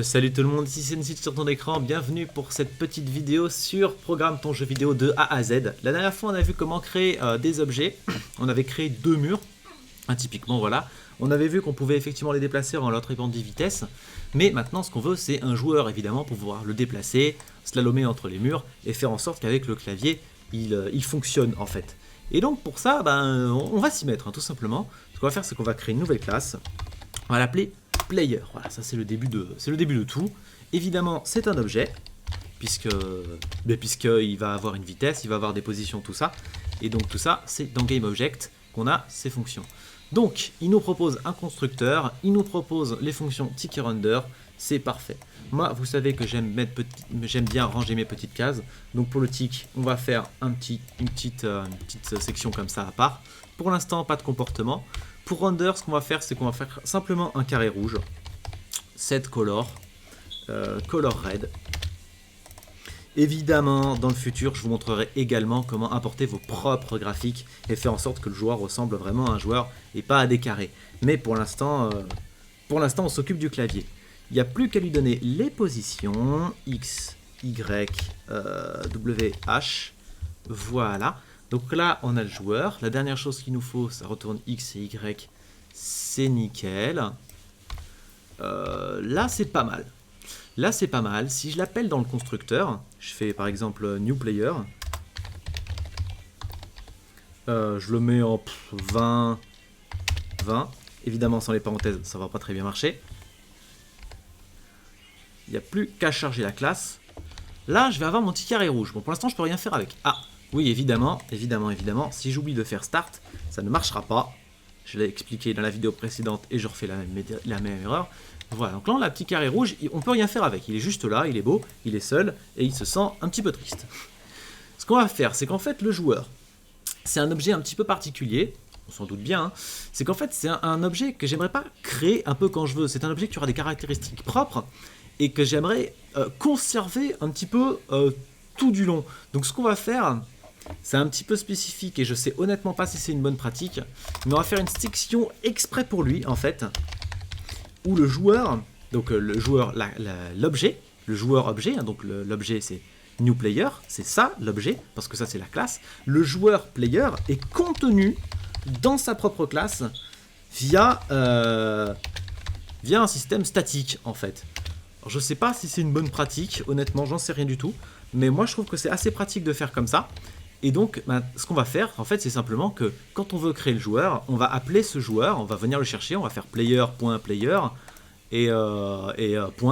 Salut tout le monde, ici c'est Nsid sur ton écran, bienvenue pour cette petite vidéo sur Programme ton jeu vidéo de A à Z. La dernière fois on a vu comment créer des objets, on avait créé deux murs, typiquement voilà. On avait vu qu'on pouvait effectivement les déplacer en leur attribuant des vitesses, mais maintenant ce qu'on veut c'est un joueur évidemment pour pouvoir le déplacer, slalomer entre les murs et faire en sorte qu'avec le clavier il fonctionne en fait. Et donc pour ça on va s'y mettre tout simplement. Ce qu'on va faire c'est qu'on va créer une nouvelle classe, on va l'appeler Player. Voilà, ça c'est le début de tout. Évidemment, c'est un objet puisqu'il va avoir une vitesse, il va avoir des positions, tout ça. Et donc tout ça, c'est dans GameObject qu'on a ces fonctions. Donc, il nous propose un constructeur, il nous propose les fonctions tick et render, c'est parfait. Moi, vous savez que j'aime bien ranger mes petites cases. Donc pour le tick, on va faire une petite section comme ça à part. Pour l'instant, pas de comportement. Pour render, ce qu'on va faire, c'est qu'on va faire simplement un carré rouge. Set color, color red. Évidemment, dans le futur, je vous montrerai également comment importer vos propres graphiques et faire en sorte que le joueur ressemble vraiment à un joueur et pas à des carrés. Mais pour l'instant, on s'occupe du clavier. Il n'y a plus qu'à lui donner les positions X, Y, W, H. Voilà. Donc là, on a le joueur. La dernière chose qu'il nous faut, ça retourne X et Y. C'est nickel. Là, c'est pas mal. Là, c'est pas mal. Si je l'appelle dans le constructeur, je fais par exemple New Player. Je le mets en 20. Évidemment, sans les parenthèses, ça va pas très bien marcher. Il n'y a plus qu'à charger la classe. Là, je vais avoir mon petit carré rouge. Bon, pour l'instant, je peux rien faire avec. Ah, oui, évidemment. Si j'oublie de faire Start, ça ne marchera pas. Je l'ai expliqué dans la vidéo précédente et je refais la même erreur. Voilà, donc là, on a un petit carré rouge. On peut rien faire avec. Il est juste là, il est beau, il est seul et il se sent un petit peu triste. Ce qu'on va faire, c'est qu'en fait, le joueur, c'est un objet un petit peu particulier. On s'en doute bien. Hein. C'est qu'en fait, c'est un objet que j'aimerais pas créer un peu quand je veux. C'est un objet qui aura des caractéristiques propres et que j'aimerais conserver un petit peu tout du long. Donc ce qu'on va faire, c'est un petit peu spécifique et je sais honnêtement pas si c'est une bonne pratique, mais on va faire une section exprès pour lui en fait, où le joueur, donc l'objet, le joueur objet, hein, donc l'objet c'est New Player, c'est ça l'objet, parce que ça c'est la classe, le joueur player est contenu dans sa propre classe via un système statique en fait. Alors, je sais pas si c'est une bonne pratique, honnêtement, j'en sais rien du tout. Mais moi, je trouve que c'est assez pratique de faire comme ça. Et donc, ce qu'on va faire, en fait, c'est simplement que quand on veut créer le joueur, on va appeler ce joueur, on va venir le chercher, on va faire player.player et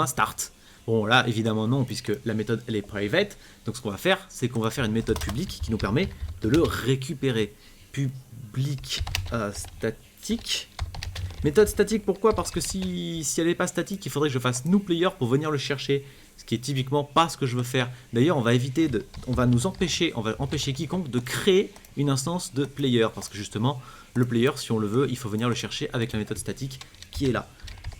.start. Bon, là, évidemment non, puisque la méthode, elle est private. Donc, ce qu'on va faire, c'est qu'on va faire une méthode publique qui nous permet de le récupérer. Public statique. Méthode statique, pourquoi? Parce que si elle n'est pas statique, il faudrait que je fasse new player pour venir le chercher, ce qui est typiquement pas ce que je veux faire. D'ailleurs, on va empêcher quiconque de créer une instance de player, parce que justement, le player, si on le veut, il faut venir le chercher avec la méthode statique qui est là.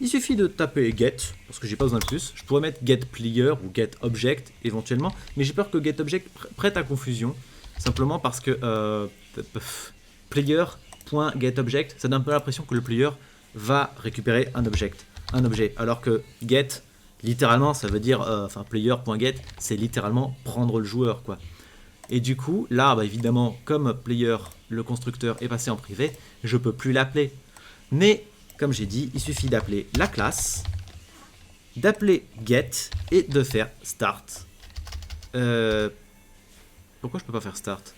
Il suffit de taper get, parce que j'ai pas besoin de plus. Je pourrais mettre get player ou get object éventuellement, mais j'ai peur que get object prête à confusion, simplement parce que player.getObject, ça donne un peu l'impression que le player va récupérer un objet, alors que get, littéralement, ça veut dire, player.get, c'est littéralement prendre le joueur, quoi. Et du coup, là, évidemment, comme player, le constructeur est passé en privé, je peux plus l'appeler. Mais, comme j'ai dit, il suffit d'appeler la classe, d'appeler get et de faire start. Pourquoi je peux pas faire start?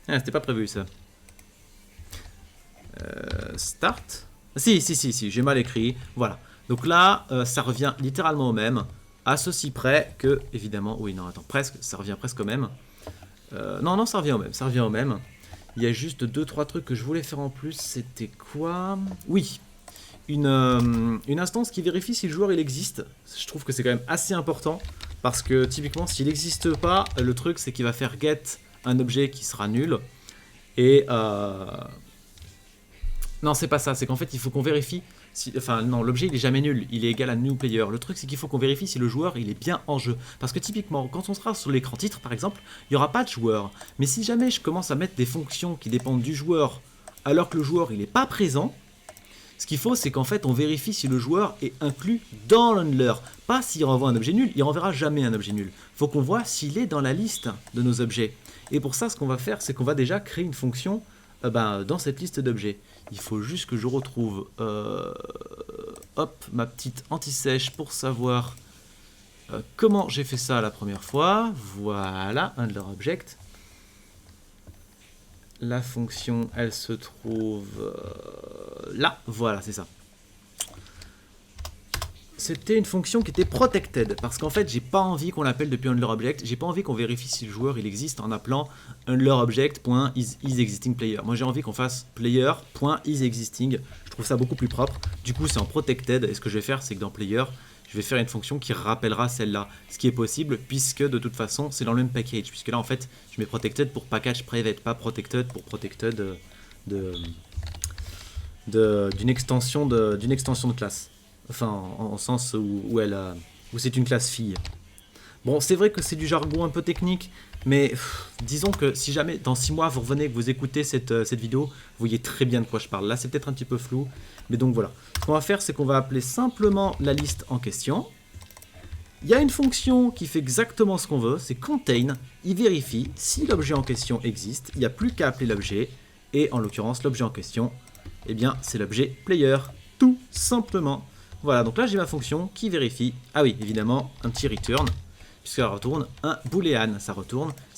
C'était pas prévu ça. Start. Si, j'ai mal écrit. Voilà. Donc là, ça revient littéralement au même. À ceci près que, évidemment, oui, non, attends, presque, ça revient presque au même. Non, ça revient au même. Il y a juste 2-3 trucs que je voulais faire en plus. C'était quoi? Oui. Une instance qui vérifie si le joueur il existe. Je trouve que c'est quand même assez important. Parce que typiquement, s'il n'existe pas, le truc c'est qu'il va faire get un objet qui sera nul. Et non, c'est pas ça, c'est qu'en fait il faut qu'on vérifie non, l'objet il est jamais nul, il est égal à new player. Le truc c'est qu'il faut qu'on vérifie si le joueur il est bien en jeu. Parce que typiquement, quand on sera sur l'écran titre par exemple, il n'y aura pas de joueur. Mais si jamais je commence à mettre des fonctions qui dépendent du joueur alors que le joueur il n'est pas présent, ce qu'il faut, c'est qu'en fait, on vérifie si le joueur est inclus dans l'handler. Pas s'il renvoie un objet nul, il renverra jamais un objet nul. Il faut qu'on voit s'il est dans la liste de nos objets. Et pour ça, ce qu'on va faire, c'est qu'on va déjà créer une fonction dans cette liste d'objets. Il faut juste que je retrouve ma petite anti-sèche pour savoir comment j'ai fait ça la première fois. Voilà, handler object. La fonction, elle se trouve là. Voilà, c'est ça. C'était une fonction qui était protected, parce qu'en fait, j'ai pas envie qu'on l'appelle depuis handlerObject, j'ai pas envie qu'on vérifie si le joueur il existe en appelant handlerObject.isExistingPlayer. Moi, j'ai envie qu'on fasse player.isExisting. Je trouve ça beaucoup plus propre. Du coup, c'est en protected, et ce que je vais faire, c'est que dans player, je vais faire une fonction qui rappellera celle-là, ce qui est possible, puisque de toute façon, c'est dans le même package, puisque là, en fait, je mets protected pour package private, pas protected pour protected d'une extension de classe. Enfin, en sens où c'est une classe fille. Bon, c'est vrai que c'est du jargon un peu technique, mais disons que si jamais dans 6 mois vous revenez et que vous écoutez cette vidéo, vous voyez très bien de quoi je parle. Là, c'est peut-être un petit peu flou, mais donc voilà. Ce qu'on va faire, c'est qu'on va appeler simplement la liste en question. Il y a une fonction qui fait exactement ce qu'on veut, c'est contain. Il vérifie si l'objet en question existe. Il n'y a plus qu'à appeler l'objet, et en l'occurrence, l'objet en question, eh bien, c'est l'objet player, tout simplement. Voilà, donc là j'ai ma fonction qui vérifie, ah oui, évidemment, un petit return, puisqu'elle retourne un boolean, ça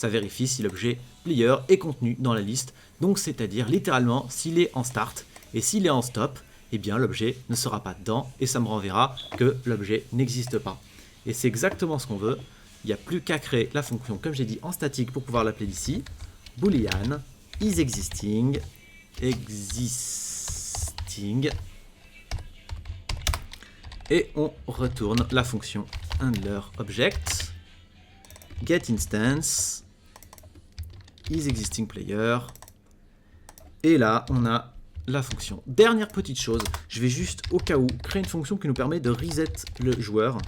vérifie si l'objet player est contenu dans la liste, donc c'est-à-dire littéralement s'il est en start, et s'il est en stop, eh bien l'objet ne sera pas dedans, et ça me renverra que l'objet n'existe pas. Et c'est exactement ce qu'on veut, il n'y a plus qu'à créer la fonction, comme j'ai dit, en statique pour pouvoir l'appeler d'ici, boolean, isExisting, et on retourne la fonction handlerObject, getInstance, isExistingPlayer, et là on a la fonction. Dernière petite chose, je vais juste au cas où créer une fonction qui nous permet de reset le joueur.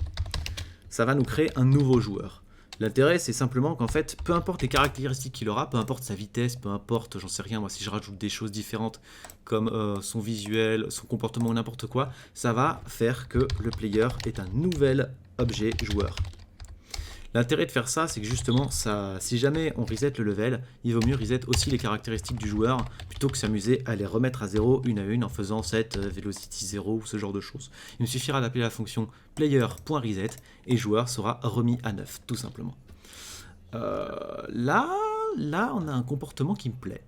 Ça va nous créer un nouveau joueur. L'intérêt, c'est simplement qu'en fait, peu importe les caractéristiques qu'il aura, peu importe sa vitesse, peu importe, j'en sais rien, moi, si je rajoute des choses différentes, comme son visuel, son comportement ou n'importe quoi, ça va faire que le player est un nouvel objet joueur. L'intérêt de faire ça, c'est que justement, si jamais on reset le level, il vaut mieux reset aussi les caractéristiques du joueur, plutôt que s'amuser à les remettre à 0 une à une en faisant cette velocity 0 ou ce genre de choses. Il me suffira d'appeler la fonction player.reset et joueur sera remis à 9, tout simplement. Là, on a un comportement qui me plaît.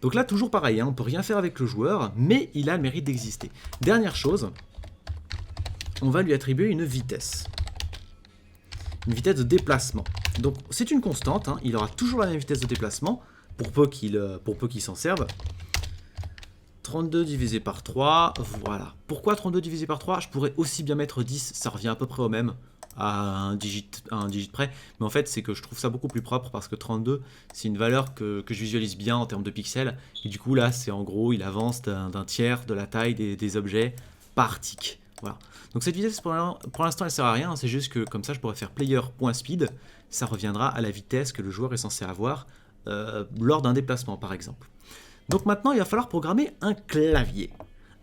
Donc là, toujours pareil, hein, on peut rien faire avec le joueur, mais il a le mérite d'exister. Dernière chose, on va lui attribuer une vitesse. Une vitesse de déplacement. Donc c'est une constante, hein, il aura toujours la même vitesse de déplacement, pour peu qu'il s'en serve. 32 divisé par 3, voilà. Pourquoi 32 divisé par 3? Je pourrais aussi bien mettre 10, ça revient à peu près au même, à un digit près. Mais en fait, c'est que je trouve ça beaucoup plus propre, parce que 32, c'est une valeur que je visualise bien en termes de pixels. Et du coup, là, c'est en gros, il avance d'un tiers de la taille des objets par tick. Voilà. Donc cette vitesse, pour l'instant, elle sert à rien, hein, c'est juste que comme ça, je pourrais faire player.speed, ça reviendra à la vitesse que le joueur est censé avoir lors d'un déplacement, par exemple. Donc maintenant, il va falloir programmer un clavier.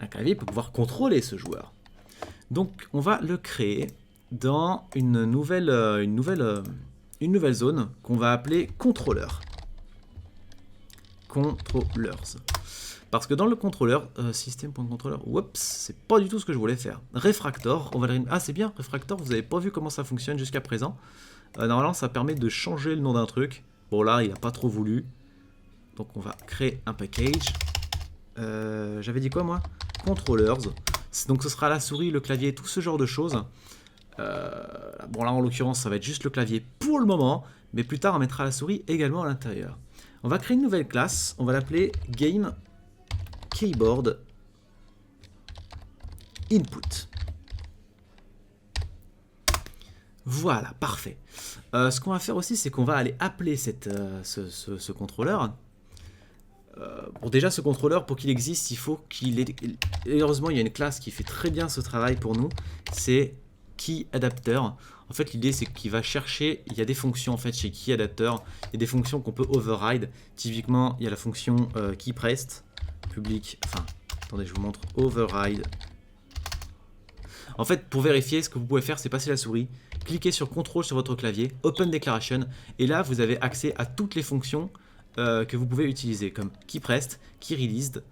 Un clavier pour pouvoir contrôler ce joueur. Donc on va le créer dans une nouvelle zone qu'on va appeler contrôleur. Controllers. Parce que dans le contrôleur, system.controller, oups, c'est pas du tout ce que je voulais faire. Refractor, on va le... Ah, c'est bien, Refractor, vous avez pas vu comment ça fonctionne jusqu'à présent. Normalement, ça permet de changer le nom d'un truc. Bon, là, il a pas trop voulu. Donc, on va créer un package. J'avais dit quoi, moi? Controllers. Donc, ce sera la souris, le clavier, tout ce genre de choses. Bon, là, en l'occurrence, ça va être juste le clavier pour le moment. Mais plus tard, on mettra la souris également à l'intérieur. On va créer une nouvelle classe. On va l'appeler Game Keyboard Input. Voilà, parfait. Ce qu'on va faire aussi, c'est qu'on va aller appeler ce contrôleur. Bon, déjà, ce contrôleur, pour qu'il existe, il faut qu'il ait... Heureusement, il y a une classe qui fait très bien ce travail pour nous. C'est KeyAdapter. En fait, l'idée, c'est qu'il va chercher... Il y a des fonctions, en fait, chez KeyAdapter. Il y a des fonctions qu'on peut override. Typiquement, il y a la fonction KeyPressed. public, enfin, attendez, je vous montre, override. En fait, pour vérifier, ce que vous pouvez faire, c'est passer la souris, cliquer sur CTRL sur votre clavier, Open Declaration, et là, vous avez accès à toutes les fonctions que vous pouvez utiliser, comme keyPressed, keyReleased,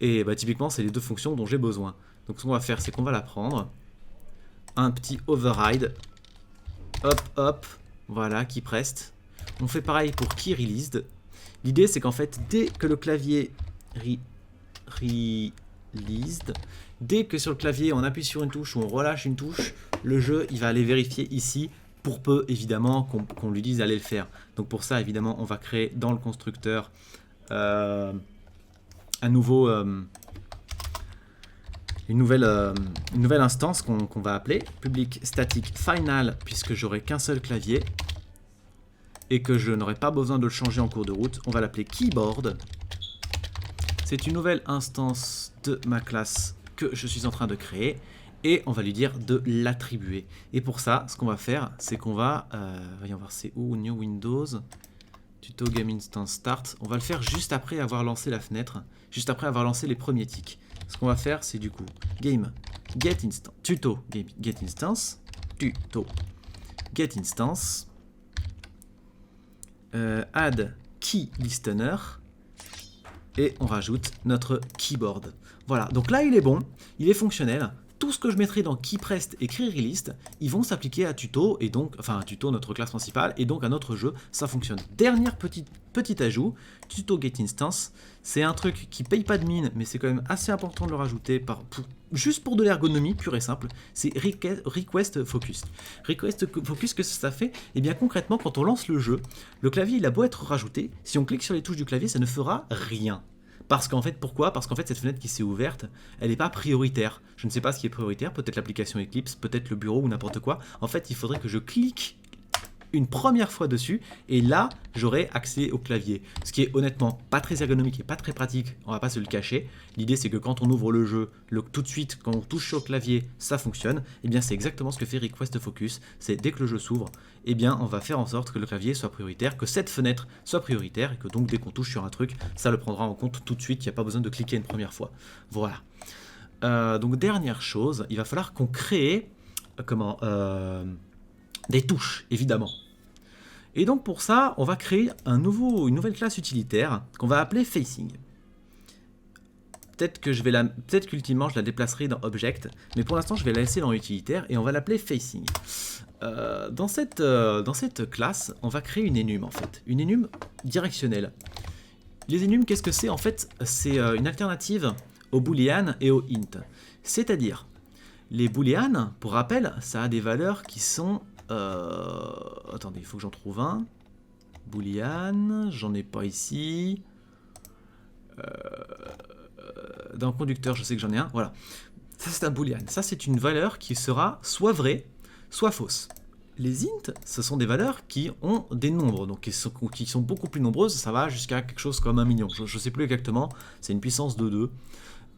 et bah, typiquement, c'est les deux fonctions dont j'ai besoin. Donc, ce qu'on va faire, c'est qu'on va la prendre, un petit override, hop, hop, voilà, keyPressed. On fait pareil pour keyReleased. L'idée, c'est qu'en fait, dès que le clavier released, dès que sur le clavier on appuie sur une touche ou on relâche une touche, le jeu il va aller vérifier ici, pour peu évidemment qu'on lui dise d'aller le faire. Donc pour ça évidemment on va créer dans le constructeur un nouveau une nouvelle instance qu'on va appeler public static final, puisque j'aurai qu'un seul clavier et que je n'aurai pas besoin de le changer en cours de route. On va l'appeler keyboard. C'est une nouvelle instance de ma classe que je suis en train de créer et on va lui dire de l'attribuer. Et pour ça, ce qu'on va faire, c'est qu'on va, voyons voir c'est où, New Windows, Tuto Game Instance Start. On va le faire juste après avoir lancé la fenêtre, juste après avoir lancé les premiers tics. Ce qu'on va faire, c'est du coup Game Get Instance, Tuto Game Get Instance, Tuto Get Instance, Add Key Listener. Et on rajoute notre keyboard. Voilà, donc là il est bon, il est fonctionnel. Tout ce que je mettrai dans keyPressed et keyReleased, ils vont s'appliquer à Tuto, et donc, enfin à Tuto, notre classe principale, et donc à notre jeu, ça fonctionne. Dernier petit ajout, Tuto Get Instance, c'est un truc qui paye pas de mine, mais c'est quand même assez important de le rajouter, juste pour de l'ergonomie pure et simple, c'est Request Focus. Request Focus, que ça fait? Eh bien concrètement, quand on lance le jeu, le clavier il a beau être rajouté, si on clique sur les touches du clavier, ça ne fera rien. Parce qu'en fait, pourquoi? Parce qu'en fait, cette fenêtre qui s'est ouverte, elle n'est pas prioritaire. Je ne sais pas ce qui est prioritaire, peut-être l'application Eclipse, peut-être le bureau ou n'importe quoi. En fait, il faudrait que je clique une première fois dessus, et là, j'aurai accès au clavier. Ce qui est honnêtement pas très ergonomique et pas très pratique, on va pas se le cacher. L'idée, c'est que quand on ouvre le jeu, tout de suite, quand on touche sur le clavier, ça fonctionne. Et bien, c'est exactement ce que fait Request Focus. C'est dès que le jeu s'ouvre, eh bien, on va faire en sorte que le clavier soit prioritaire, que cette fenêtre soit prioritaire, et que donc, dès qu'on touche sur un truc, ça le prendra en compte tout de suite, il n'y a pas besoin de cliquer une première fois. Voilà. Donc, dernière chose, il va falloir qu'on crée, des touches, évidemment. Et donc pour ça, on va créer une nouvelle classe utilitaire qu'on va appeler Facing. Peut-être qu'ultimement je la déplacerai dans Object, mais pour l'instant je vais la laisser dans Utilitaire et on va l'appeler Facing. Dans cette classe, on va créer une enum en fait, une enum directionnelle. Les enums, qu'est-ce que c'est en fait? C'est une alternative aux boolean et aux int. C'est-à-dire, les boolean, pour rappel, ça a des valeurs qui sont... attendez, il faut que j'en trouve un. Boolean, j'en ai pas ici. Dans le conducteur, je sais que j'en ai un. Voilà. Ça, c'est un boolean. Ça, c'est une valeur qui sera soit vraie, soit fausse. Les int, ce sont des valeurs qui ont des nombres, donc qui sont beaucoup plus nombreuses. Ça va jusqu'à quelque chose comme 1 million. Je ne sais plus exactement. C'est une puissance de 2.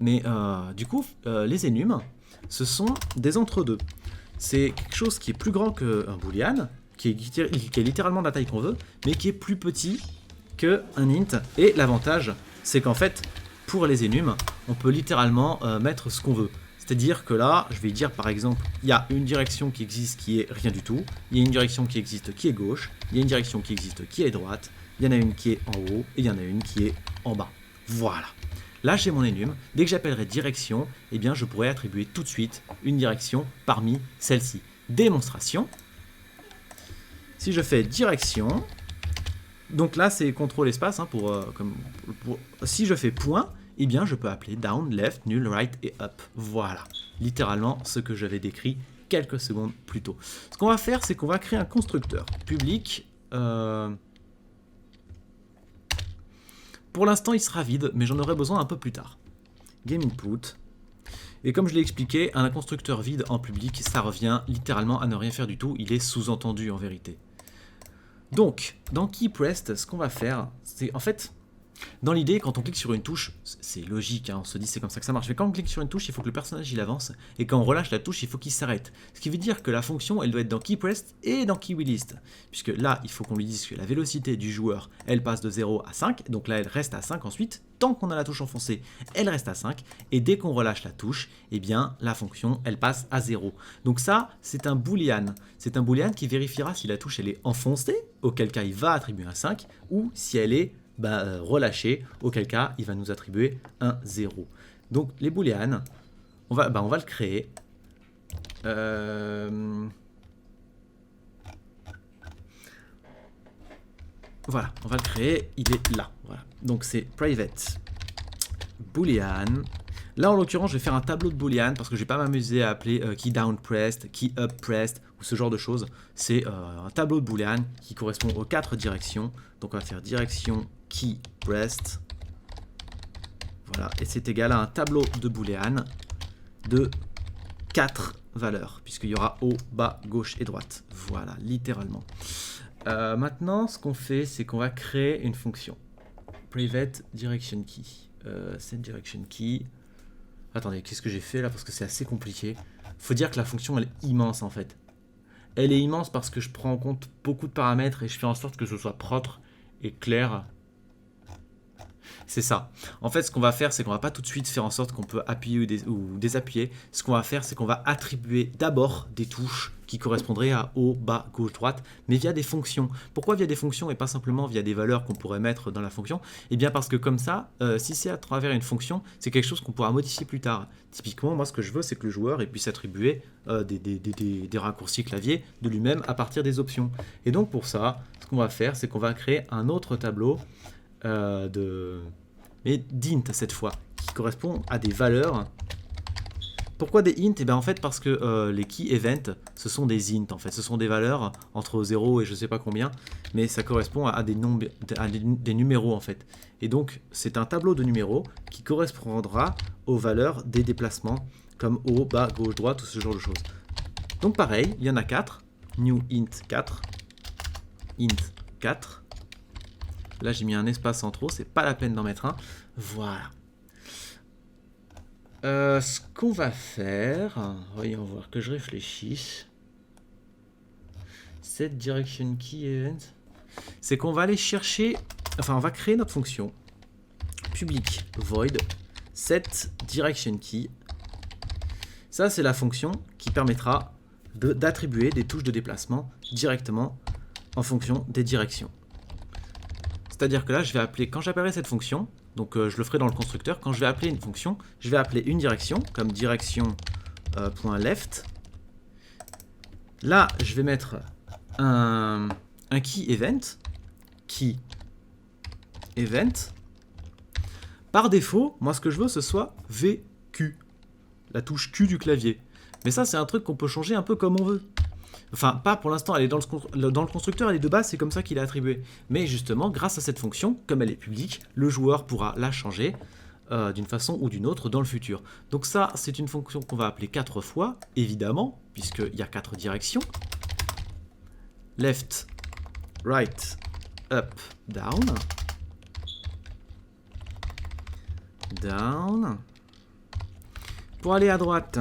Mais du coup, les enums, ce sont des entre-deux. C'est quelque chose qui est plus grand qu'un boolean, qui est littéralement de la taille qu'on veut, mais qui est plus petit qu'un int. Et l'avantage, c'est qu'en fait, pour les enums, on peut littéralement mettre ce qu'on veut. C'est-à-dire que là, je vais dire par exemple, il y a une direction qui existe qui est rien du tout, il y a une direction qui existe qui est gauche, il y a une direction qui existe qui est droite, il y en a une qui est en haut, et il y en a une qui est en bas. Voilà. Là, j'ai mon enum. Dès que j'appellerai direction, eh bien, je pourrai attribuer tout de suite une direction parmi celles-ci. Démonstration. Si je fais direction, donc là, c'est CTRL espace. Hein, si je fais point, eh bien, je peux appeler down, left, null, right et up. Voilà. Littéralement, ce que j'avais décrit quelques secondes plus tôt. Ce qu'on va faire, c'est qu'on va créer un constructeur public. Pour l'instant, il sera vide, mais j'en aurai besoin un peu plus tard. Game input. Et comme je l'ai expliqué, un constructeur vide en public, ça revient littéralement à ne rien faire du tout. Il est sous-entendu en vérité. Donc, dans keyPressed, ce qu'on va faire, c'est en fait, Dans l'idée, quand on clique sur une touche, c'est logique, hein, on se dit c'est comme ça que ça marche, mais quand on clique sur une touche, il faut que le personnage il avance, et quand on relâche la touche, il faut qu'il s'arrête. Ce qui veut dire que la fonction, elle doit être dans KeyPressed et dans KeyReleased, puisque là, il faut qu'on lui dise que la vélocité du joueur, elle passe de 0 à 5, donc là, elle reste à 5 ensuite, tant qu'on a la touche enfoncée, elle reste à 5, et dès qu'on relâche la touche, eh bien, la fonction, elle passe à 0. Donc ça, c'est un boolean. C'est un boolean qui vérifiera si la touche, elle est enfoncée, auquel cas il va attribuer un 5, ou si elle est relâché, auquel cas il va nous attribuer un 0. Donc les booleans, on va le créer. Voilà, on va le créer, il est là. Voilà. Donc c'est private boolean. Là en l'occurrence je vais faire un tableau de boolean parce que je vais pas m'amuser à appeler key down pressed, key up pressed ou ce genre de choses. C'est un tableau de boolean qui correspond aux 4 directions. Donc on va faire direction key pressed. Voilà, et c'est égal à un tableau de boolean de 4 valeurs, puisqu'il y aura haut, bas, gauche et droite. Voilà, littéralement. Maintenant, ce qu'on fait, c'est qu'on va créer une fonction. Private direction key. Set direction key. Attendez, qu'est-ce que j'ai fait là? Parce que c'est assez compliqué. Faut dire que la fonction, elle est immense en fait. Elle est immense parce que je prends en compte beaucoup de paramètres et je fais en sorte que ce soit propre et clair. C'est ça. En fait, ce qu'on va faire, c'est qu'on va pas tout de suite faire en sorte qu'on peut appuyer ou désappuyer. Ce qu'on va faire, c'est qu'on va attribuer d'abord des touches qui correspondraient à haut, bas, gauche, droite, mais via des fonctions. Pourquoi via des fonctions et pas simplement via des valeurs qu'on pourrait mettre dans la fonction? Eh bien parce que comme ça, si c'est à travers une fonction, c'est quelque chose qu'on pourra modifier plus tard. Typiquement, moi ce que je veux, c'est que le joueur puisse attribuer des raccourcis clavier de lui-même à partir des options. Et donc pour ça, ce qu'on va faire, c'est qu'on va créer un autre tableau mais d'int cette fois, qui correspond à des valeurs. Pourquoi des int? Et bien en fait parce que les key event, ce sont des int en fait, ce sont des valeurs entre 0 et je sais pas combien, mais ça correspond à des numéros en fait. Et donc c'est un tableau de numéros qui correspondra aux valeurs des déplacements, comme haut, bas, gauche, droite, tout ce genre de choses. Donc pareil, il y en a 4, new int 4, int 4. Là, j'ai mis un espace en trop, c'est pas la peine d'en mettre un. Voilà. Ce qu'on va faire, voyons voir que je réfléchisse. Set direction key event, c'est qu'on va aller chercher, enfin, on va créer notre fonction public void set direction key. Ça, c'est la fonction qui permettra d'attribuer des touches de déplacement directement en fonction des directions. C'est-à-dire que là, je vais appeler, quand j'appellerai cette fonction, donc je le ferai dans le constructeur, quand je vais appeler une fonction, je vais appeler une direction, comme direction.left. Là, je vais mettre un key event. Par défaut, moi ce que je veux, ce soit VQ, la touche Q du clavier. Mais ça, c'est un truc qu'on peut changer un peu comme on veut. Enfin, pas pour l'instant, elle est dans le constructeur, elle est de base, c'est comme ça qu'il est attribué. Mais justement, grâce à cette fonction, comme elle est publique, le joueur pourra la changer d'une façon ou d'une autre dans le futur. Donc ça, c'est une fonction qu'on va appeler 4 fois, évidemment, puisqu'il y a 4 directions. Left, right, up, down. Down. Pour aller à droite,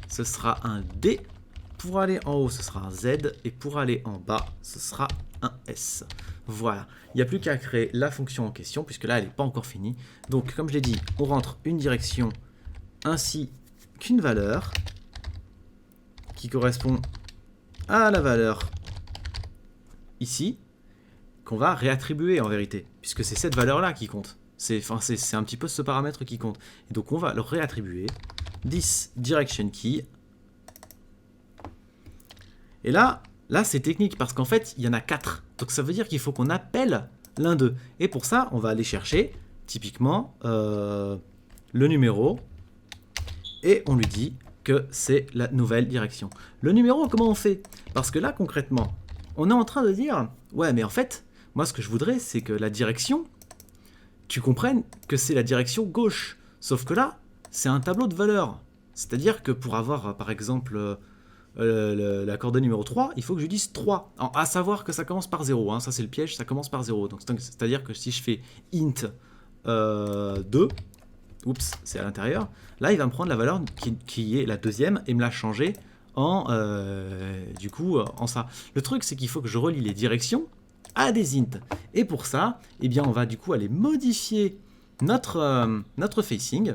ce sera un D. Pour aller en haut, ce sera un Z, et pour aller en bas, ce sera un S. Voilà, il n'y a plus qu'à créer la fonction en question, puisque là, elle n'est pas encore finie. Donc, comme je l'ai dit, on rentre une direction ainsi qu'une valeur qui correspond à la valeur ici, qu'on va réattribuer en vérité, puisque c'est cette valeur-là qui compte. C'est un petit peu ce paramètre qui compte. Et donc, on va le réattribuer. This direction key. Et là c'est technique parce qu'en fait, il y en a 4. Donc ça veut dire qu'il faut qu'on appelle l'un d'eux. Et pour ça, on va aller chercher typiquement le numéro et on lui dit que c'est la nouvelle direction. Le numéro, comment on fait? Parce que là, concrètement, on est en train de dire, ouais, mais en fait, moi, ce que je voudrais, c'est que la direction, tu comprennes que c'est la direction gauche. Sauf que là, c'est un tableau de valeurs. C'est-à-dire que pour avoir, par exemple... la coordonnée numéro 3, il faut que je dise 3. Alors, à savoir que ça commence par 0, hein, ça c'est le piège, ça commence par 0. Donc c'est-à-dire que si je fais int 2, oups, c'est à l'intérieur, là il va me prendre la valeur qui est la deuxième et me la changer en, du coup, en ça. Le truc c'est qu'il faut que je relie les directions à des int. Et pour ça, eh bien, on va du coup aller modifier notre facing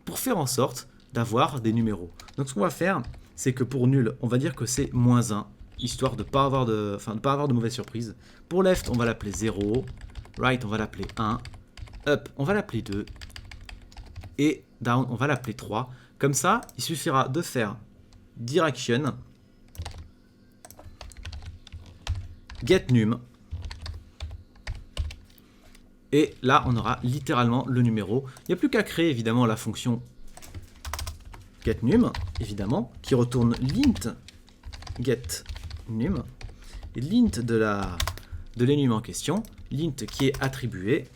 pour faire en sorte d'avoir des numéros. Donc ce qu'on va faire, c'est que pour nul, on va dire que c'est -1, histoire de ne pas avoir de mauvaise surprise. Pour left, on va l'appeler 0, right, on va l'appeler 1, up, on va l'appeler 2, et down, on va l'appeler 3. Comme ça, il suffira de faire direction, get num, et là, on aura littéralement le numéro. Il n'y a plus qu'à créer évidemment la fonction getNum, évidemment, qui retourne l'int getNum, et l'int de l'enum en question, l'int qui est attribué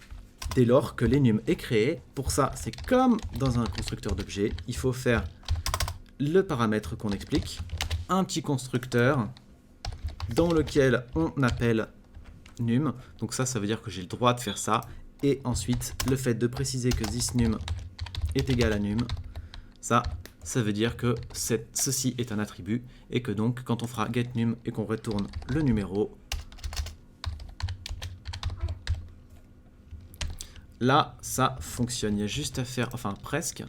dès lors que l'enum est créé. Pour ça, c'est comme dans un constructeur d'objets, il faut faire le paramètre qu'on explique, un petit constructeur dans lequel on appelle num, donc ça veut dire que j'ai le droit de faire ça, et ensuite le fait de préciser que thisNum est égal à num, ça veut dire que ceci est un attribut, et que donc quand on fera getNum et qu'on retourne le numéro, là ça fonctionne. Il y a juste à faire, enfin presque,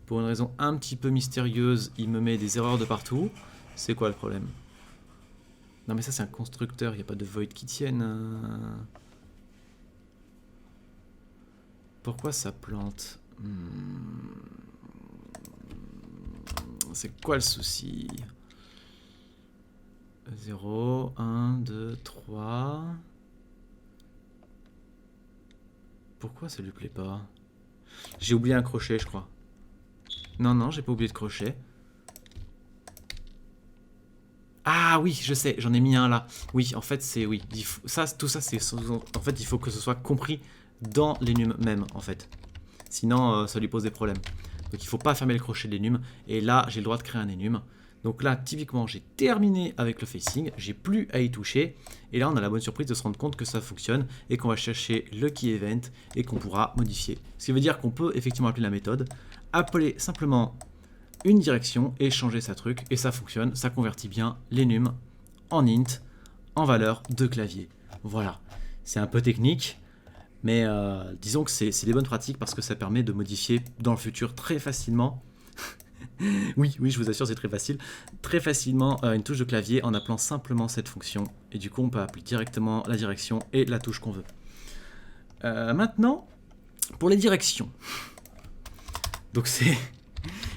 pour une raison un petit peu mystérieuse, il me met des erreurs de partout. C'est quoi le problème ? Non mais ça c'est un constructeur, il n'y a pas de void qui tienne. Pourquoi ça plante ? C'est quoi le souci ? 0, 1, 2, 3... Pourquoi ça lui plaît pas ? J'ai oublié un crochet je crois. Non, j'ai pas oublié de crochet. Ah oui, je sais, j'en ai mis un là. Oui, en fait, c'est... Oui, tout ça, c'est... En fait, il faut que ce soit compris dans l'enum même, en fait. Sinon, ça lui pose des problèmes. Donc, il faut pas fermer le crochet de l'enum. Et là, j'ai le droit de créer un enum. Donc là, typiquement, j'ai terminé avec le facing. J'ai plus à y toucher. Et là, on a la bonne surprise de se rendre compte que ça fonctionne et qu'on va chercher le key event et qu'on pourra modifier. Ce qui veut dire qu'on peut effectivement appeler la méthode, appeler simplement une direction et changer sa truc, et ça fonctionne, ça convertit bien l'enum en int, en valeur de clavier. Voilà, c'est un peu technique, mais disons que c'est des bonnes pratiques parce que ça permet de modifier dans le futur très facilement. oui, je vous assure, c'est très facilement une touche de clavier en appelant simplement cette fonction, et du coup on peut appeler directement la direction et la touche qu'on veut. Maintenant, pour les directions. Donc c'est...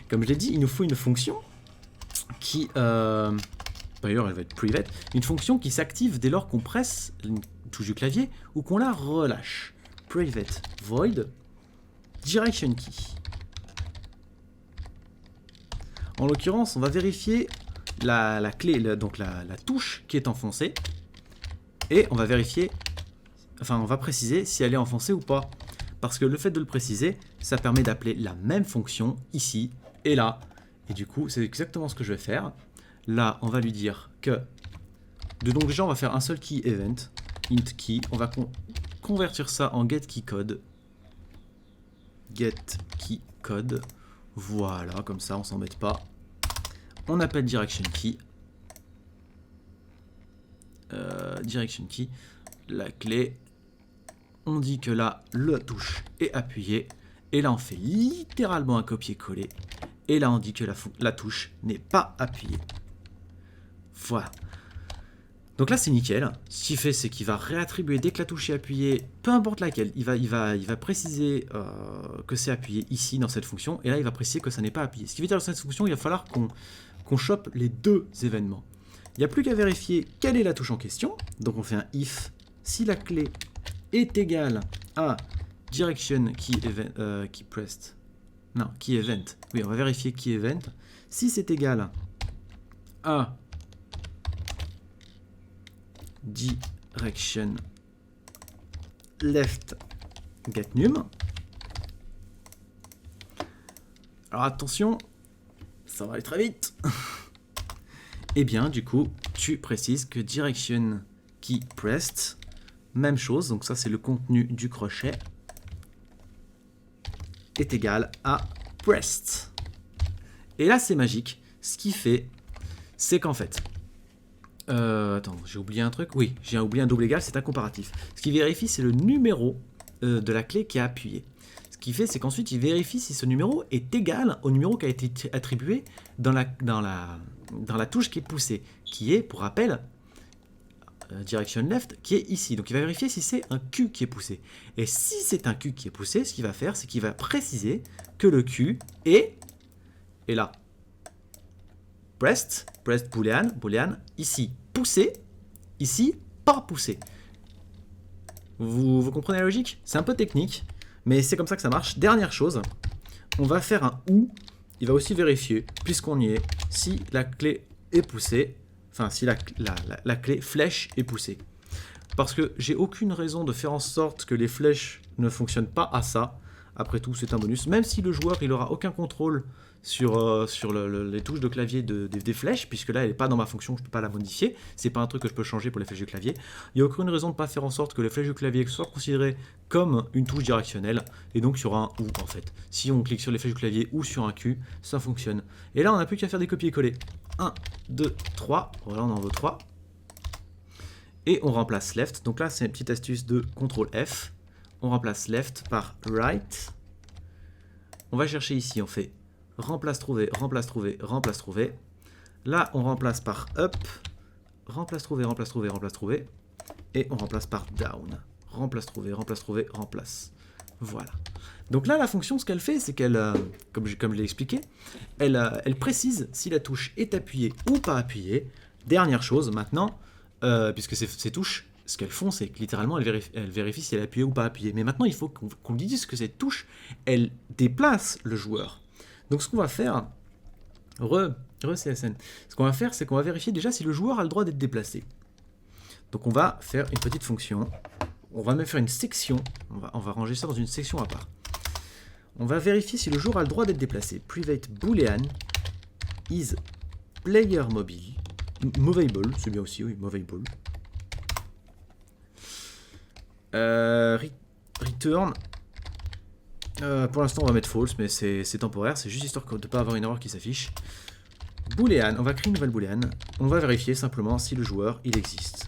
Comme je l'ai dit, il nous faut une fonction qui, d'ailleurs elle va être private, une fonction qui s'active dès lors qu'on presse une touche du clavier ou qu'on la relâche. Private void direction key. En l'occurrence, on va vérifier la clé, donc la touche qui est enfoncée, et on va vérifier, enfin on va préciser si elle est enfoncée ou pas. Parce que le fait de le préciser, ça permet d'appeler la même fonction ici et là. Et du coup, c'est exactement ce que je vais faire. Là, on va lui dire que... Donc déjà, on va faire un seul key event, int key. On va convertir ça en get key code. Get key code. Voilà, comme ça, on s'embête pas. On appelle direction key. Direction key. La clé... On dit que là, la touche est appuyée. Et là, on fait littéralement un copier-coller. Et là, on dit que la touche n'est pas appuyée. Voilà. Donc là, c'est nickel. Ce qu'il fait, c'est qu'il va réattribuer dès que la touche est appuyée, peu importe laquelle. Il va préciser que c'est appuyé ici, dans cette fonction. Et là, il va préciser que ça n'est pas appuyé. Ce qui veut dire que dans cette fonction, il va falloir qu'on chope les deux événements. Il n'y a plus qu'à vérifier quelle est la touche en question. Donc, on fait un if. Si la clé est égale à direction key event, key pressed. Non, key event. Oui, on va vérifier key event. Si c'est égal à direction left get num. Alors attention, ça va aller très vite. Et bien du coup, tu précises que direction key pressed, même chose, donc ça c'est le contenu du crochet, est égal à pressed. Et là c'est magique, ce qui fait, c'est qu'en fait, attends, j'ai oublié un truc, oui, j'ai oublié un double égal, c'est un comparatif. Ce qui vérifie, c'est le numéro de la clé qui est appuyée. Ce qui fait, c'est qu'ensuite, il vérifie si ce numéro est égal au numéro qui a été attribué dans la touche qui est poussée, qui est, pour rappel, direction left, qui est ici. Donc il va vérifier si c'est un Q qui est poussé. Et si c'est un Q qui est poussé, ce qu'il va faire, c'est qu'il va préciser que le Q est, et là, pressed boolean, ici, poussé, ici, pas poussé. Vous comprenez la logique? C'est un peu technique, mais c'est comme ça que ça marche. Dernière chose, on va faire un OU. Il va aussi vérifier, puisqu'on y est, si la clé est poussée, enfin si la clé flèche est poussée. Parce que j'ai aucune raison de faire en sorte que les flèches ne fonctionnent pas à ça. Après tout, c'est un bonus. Même si le joueur il aura aucun contrôle sur les touches de clavier des flèches, puisque là elle n'est pas dans ma fonction, je ne peux pas la modifier, c'est pas un truc que je peux changer pour les flèches de clavier. Il n'y a aucune raison de ne pas faire en sorte que les flèches de clavier soient considérées comme une touche directionnelle, et donc il y aura un OU en fait. Si on clique sur les flèches de clavier ou sur un Q, ça fonctionne. Et là on n'a plus qu'à faire des copier-coller. 1, 2, 3, voilà on en veut 3. Et on remplace left, donc là c'est une petite astuce de CTRL F. On remplace left par right. On va chercher ici, on fait remplace trouver, remplace trouver, remplace trouver. Là, on remplace par up, remplace trouver, remplace trouver, remplace trouver. Et on remplace par down. Remplace trouver, remplace trouver, remplace. Voilà. Donc là, la fonction, ce qu'elle fait, c'est qu'elle, comme je l'ai expliqué, elle précise si la touche est appuyée ou pas appuyée. Dernière chose, maintenant, puisque ces touches, ce qu'elles font, c'est que littéralement, elles vérifient si elle est appuyée ou pas appuyée. Mais maintenant, il faut qu'on lui dise que cette touche, elle déplace le joueur. Donc ce qu'on va faire, CSN, ce qu'on va faire, c'est qu'on va vérifier déjà si le joueur a le droit d'être déplacé. Donc on va faire une petite fonction, on va même faire une section, on va ranger ça dans une section à part. On va vérifier si le joueur a le droit d'être déplacé. Private boolean is player mobile, movable, c'est bien aussi, oui, movable. Return. Pour l'instant on va mettre false, mais c'est temporaire, c'est juste histoire de ne pas avoir une erreur qui s'affiche. Boolean, on va créer une nouvelle boolean, on va vérifier simplement si le joueur il existe.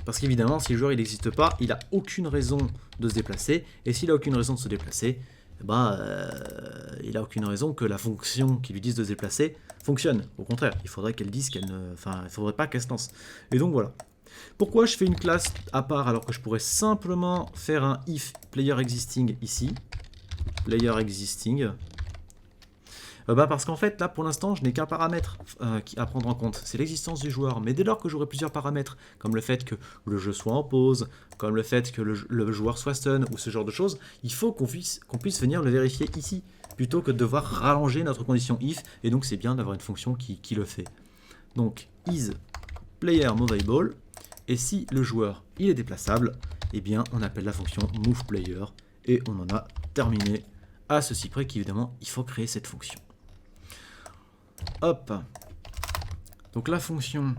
Parce qu'évidemment si le joueur il n'existe pas, il n'a aucune raison de se déplacer, et s'il n'a aucune raison de se déplacer, il n'a aucune raison que la fonction qui lui dise de se déplacer fonctionne. Au contraire, il faudrait qu'elle dise qu'elle ne... Enfin, il faudrait pas qu'elle se lance. Et donc voilà. Pourquoi je fais une classe à part alors que je pourrais simplement faire un if player existing ici, player existing, parce qu'en fait là pour l'instant je n'ai qu'un paramètre à prendre en compte, c'est l'existence du joueur. Mais dès lors que j'aurai plusieurs paramètres, comme le fait que le jeu soit en pause, comme le fait que le joueur soit stun ou ce genre de choses, il faut qu'on puisse venir le vérifier ici, plutôt que de devoir rallonger notre condition if, et donc c'est bien d'avoir une fonction qui le fait. Donc is player movable. Et si le joueur il est déplaçable, eh bien on appelle la fonction movePlayer et on en a terminé à ceci près qu'évidemment il faut créer cette fonction. Hop. Donc la fonction,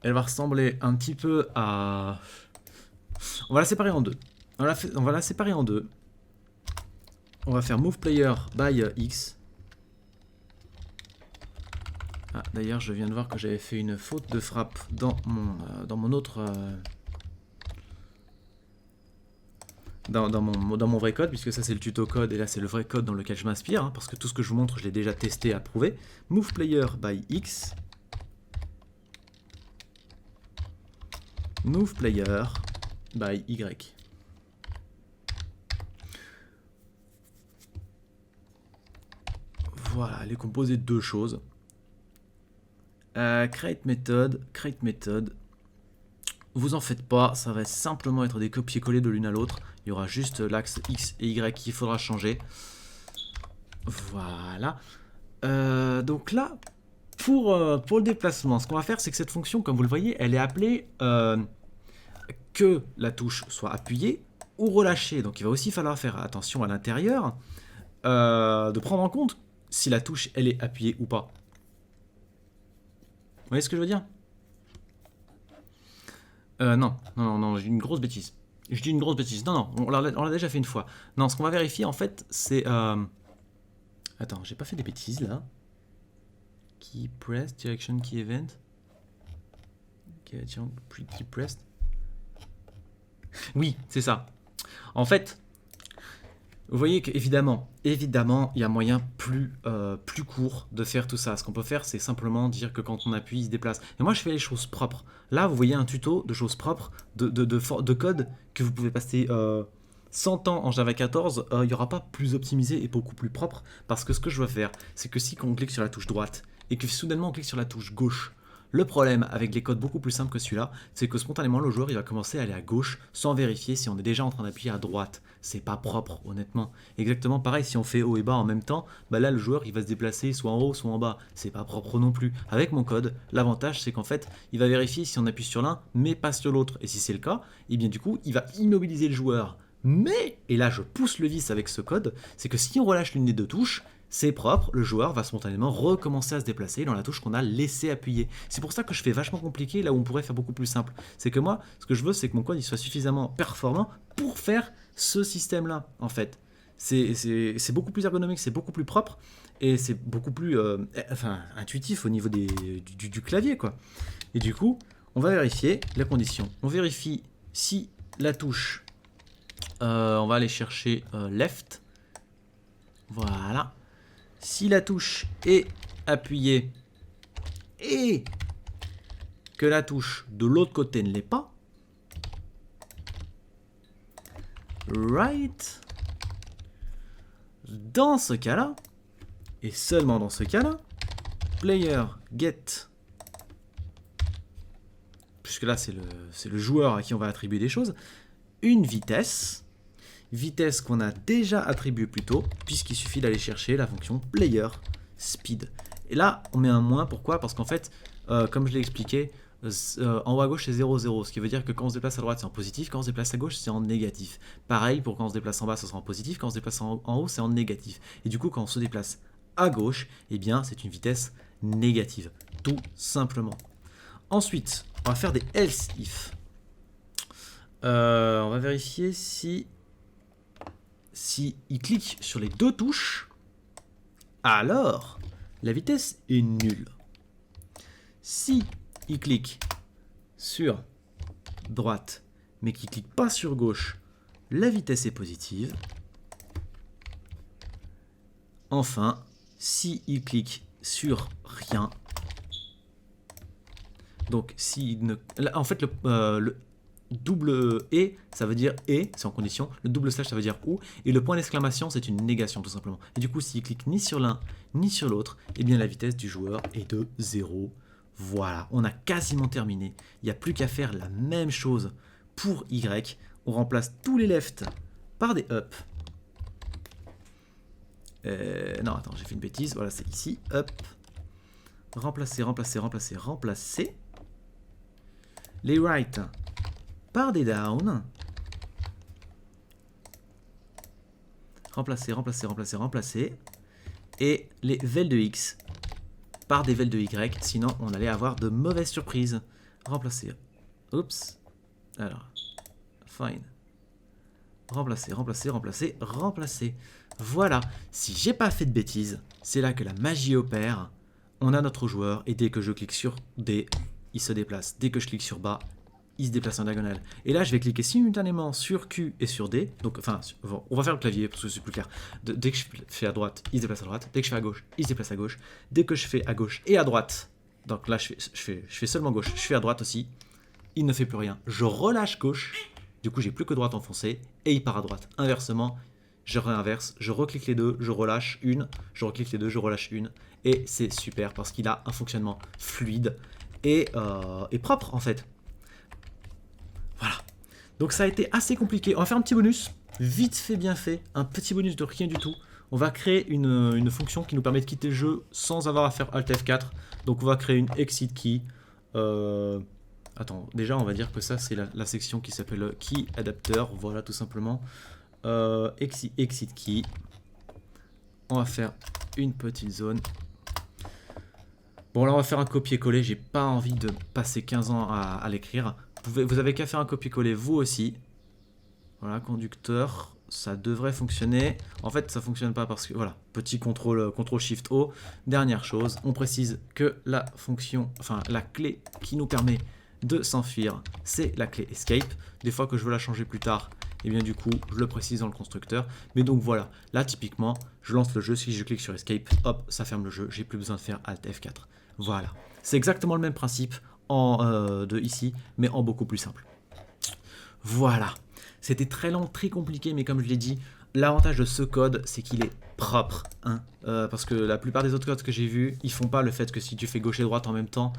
elle va ressembler un petit peu à... On va la séparer en deux. On va la séparer en deux. On va faire movePlayer by x. Ah, d'ailleurs, je viens de voir que j'avais fait une faute de frappe dans mon autre... Dans mon vrai code, puisque ça c'est le tuto code et là c'est le vrai code dans lequel je m'inspire, hein, parce que tout ce que je vous montre, je l'ai déjà testé et approuvé. MovePlayer by x. MovePlayer by y. Voilà, elle est composée de deux choses. Create method. Vous en faites pas, ça va simplement être des copier-coller de l'une à l'autre. Il y aura juste l'axe X et Y qu'il faudra changer. Voilà. Donc là, pour le déplacement, ce qu'on va faire, c'est que cette fonction, comme vous le voyez, elle est appelée que la touche soit appuyée ou relâchée. Donc il va aussi falloir faire attention à l'intérieur, de prendre en compte si la touche, elle est appuyée ou pas. voyez ce que je veux dire? Non, j'ai une grosse bêtise. Je dis une grosse bêtise. Non, on l'a déjà fait une fois. Non, ce qu'on va vérifier, en fait, c'est... Attends, j'ai pas fait des bêtises, là. Key pressed, direction key event. Key pressed. Oui, c'est ça. En fait, vous voyez qu'évidemment, il y a moyen plus court de faire tout ça. Ce qu'on peut faire, c'est simplement dire que quand on appuie, il se déplace. Et moi, je fais les choses propres. Là, vous voyez un tuto de choses propres, de code que vous pouvez passer 100 ans en Java 14. Il n'y aura pas plus optimisé et beaucoup plus propre. Parce que ce que je veux faire, c'est que si on clique sur la touche droite et que soudainement on clique sur la touche gauche, le problème avec les codes beaucoup plus simples que celui-là, c'est que spontanément le joueur il va commencer à aller à gauche sans vérifier si on est déjà en train d'appuyer à droite. C'est pas propre, honnêtement. Exactement pareil, si on fait haut et bas en même temps, bah là le joueur il va se déplacer soit en haut soit en bas. C'est pas propre non plus. Avec mon code, l'avantage c'est qu'en fait il va vérifier si on appuie sur l'un mais pas sur l'autre. Et si c'est le cas, et bien du coup il va immobiliser le joueur. Mais, et là je pousse le vice avec ce code, c'est que si on relâche l'une des deux touches, c'est propre, le joueur va spontanément recommencer à se déplacer dans la touche qu'on a laissé appuyer. C'est pour ça que je fais vachement compliqué là où on pourrait faire beaucoup plus simple. C'est que moi, ce que je veux, c'est que mon code il soit suffisamment performant pour faire ce système-là, en fait. C'est beaucoup plus ergonomique, c'est beaucoup plus propre, et c'est beaucoup plus intuitif au niveau du clavier, quoi. Et du coup, on va vérifier la condition. On vérifie si la touche... on va aller chercher left. Voilà. Si la touche est appuyée et que la touche de l'autre côté ne l'est pas, right, dans ce cas-là, et seulement dans ce cas-là, player get, puisque là c'est le joueur à qui on va attribuer des choses, une vitesse qu'on a déjà attribuée plus tôt, puisqu'il suffit d'aller chercher la fonction player speed. Et là, on met un moins, pourquoi? Parce qu'en fait, comme je l'ai expliqué, en haut à gauche c'est 0, 0, ce qui veut dire que quand on se déplace à droite c'est en positif, quand on se déplace à gauche c'est en négatif. Pareil pour quand on se déplace en bas ça sera en positif, quand on se déplace en haut c'est en négatif. Et du coup quand on se déplace à gauche, eh bien c'est une vitesse négative, tout simplement. Ensuite, on va faire des else if. On va vérifier si il clique sur les deux touches, alors la vitesse est nulle. Si il clique sur droite, mais qu'il ne clique pas sur gauche, la vitesse est positive. Enfin, si il clique sur rien, donc si ne... en fait le double et, ça veut dire et, c'est en condition, le double slash ça veut dire ou, et le point d'exclamation c'est une négation tout simplement. Et du coup s'il clique ni sur l'un ni sur l'autre, et bien la vitesse du joueur est de 0. Voilà, on a quasiment terminé. Il n'y a plus qu'à faire la même chose pour Y. On remplace tous les left par des up. Non, attends, j'ai fait une bêtise. Voilà, c'est ici. Up. Remplacer, remplacer, remplacer, remplacer. Les right par des down. Remplacer, remplacer, remplacer, remplacer. Et les vel de X par des vel de Y, sinon on allait avoir de mauvaises surprises. Remplacer. Oups. Alors. Fine. Remplacer, remplacer, remplacer, remplacer. Voilà. Si j'ai pas fait de bêtises, c'est là que la magie opère. On a notre joueur et dès que je clique sur D, il se déplace. Dès que je clique sur bas, il se déplace en diagonale. Et là, je vais cliquer simultanément sur Q et sur D. Donc, enfin, on va faire le clavier parce que c'est plus clair. Dès que je fais à droite, il se déplace à droite. Dès que je fais à gauche, il se déplace à gauche. Dès que je fais à gauche et à droite, donc là, je fais seulement gauche. Je fais à droite aussi. Il ne fait plus rien. Je relâche gauche. Du coup, j'ai plus que droite enfoncée et il part à droite. Inversement, je réinverse. Je reclique les deux, je relâche une. Je reclique les deux, je relâche une. Et c'est super parce qu'il a un fonctionnement fluide et propre en fait. Voilà. Donc ça a été assez compliqué. On va faire un petit bonus, vite fait, bien fait. Un petit bonus de rien du tout. On va créer une fonction qui nous permet de quitter le jeu sans avoir à faire Alt F4. Donc on va créer une exit key. Attends, déjà on va dire que ça c'est la section qui s'appelle key adapter. Voilà tout simplement. Exit key. On va faire une petite zone. Bon, là, on va faire un copier-coller. J'ai pas envie de passer 15 ans à l'écrire. Vous avez qu'à faire un copier-coller vous aussi. Voilà, conducteur, ça devrait fonctionner. En fait, ça fonctionne pas parce que, voilà, petit contrôle, contrôle Shift O. Dernière chose, on précise que la fonction, enfin, la clé qui nous permet de s'enfuir, c'est la clé Escape. Des fois que je veux la changer plus tard, et bien du coup, je le précise dans le constructeur. Mais donc voilà, là, typiquement, je lance le jeu, si je clique sur Escape, hop, ça ferme le jeu, j'ai plus besoin de faire Alt F4. Voilà, c'est exactement le même principe de ici, mais en beaucoup plus simple. Voilà. C'était très lent, très compliqué, mais comme je l'ai dit, l'avantage de ce code, c'est qu'il est propre. Hein, parce que la plupart des autres codes que j'ai vus, ils font pas le fait que si tu fais gauche et droite en même temps,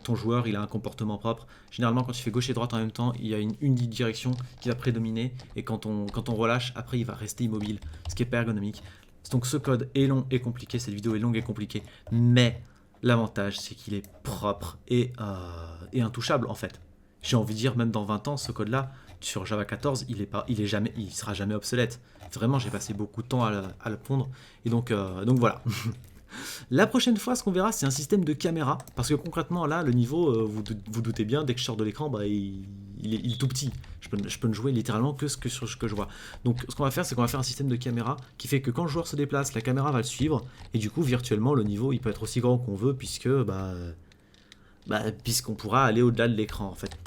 ton joueur il a un comportement propre. Généralement, quand tu fais gauche et droite en même temps, il y a une direction qui va prédominer, et quand on relâche, après il va rester immobile, ce qui est pas ergonomique. Donc ce code est long et compliqué, cette vidéo est longue et compliquée, mais l'avantage c'est qu'il est propre et intouchable en fait. J'ai envie de dire, même dans 20 ans, ce code-là, sur Java 14, il sera jamais obsolète. Vraiment, j'ai passé beaucoup de temps à le pondre. Et donc voilà. La prochaine fois, ce qu'on verra, c'est un système de caméra. Parce que concrètement, là, le niveau, vous doutez bien, dès que je sors de l'écran, bah, il est tout petit. Je peux ne jouer littéralement que sur ce que je vois. Donc, ce qu'on va faire, c'est qu'on va faire un système de caméra qui fait que quand le joueur se déplace, la caméra va le suivre. Et du coup, virtuellement, le niveau, il peut être aussi grand qu'on veut, puisqu'on pourra aller au-delà de l'écran, en fait.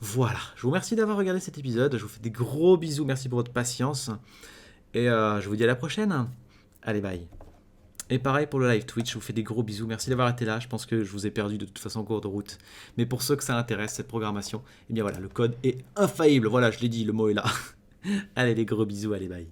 Voilà, je vous remercie d'avoir regardé cet épisode, je vous fais des gros bisous, merci pour votre patience, et je vous dis à la prochaine. Allez, bye. Et pareil pour le live Twitch, je vous fais des gros bisous, merci d'avoir été là, je pense que je vous ai perdu de toute façon en cours de route, mais pour ceux que ça intéresse, cette programmation, eh bien voilà, le code est infaillible, voilà, je l'ai dit, le mot est là. Allez, les gros bisous, allez, bye.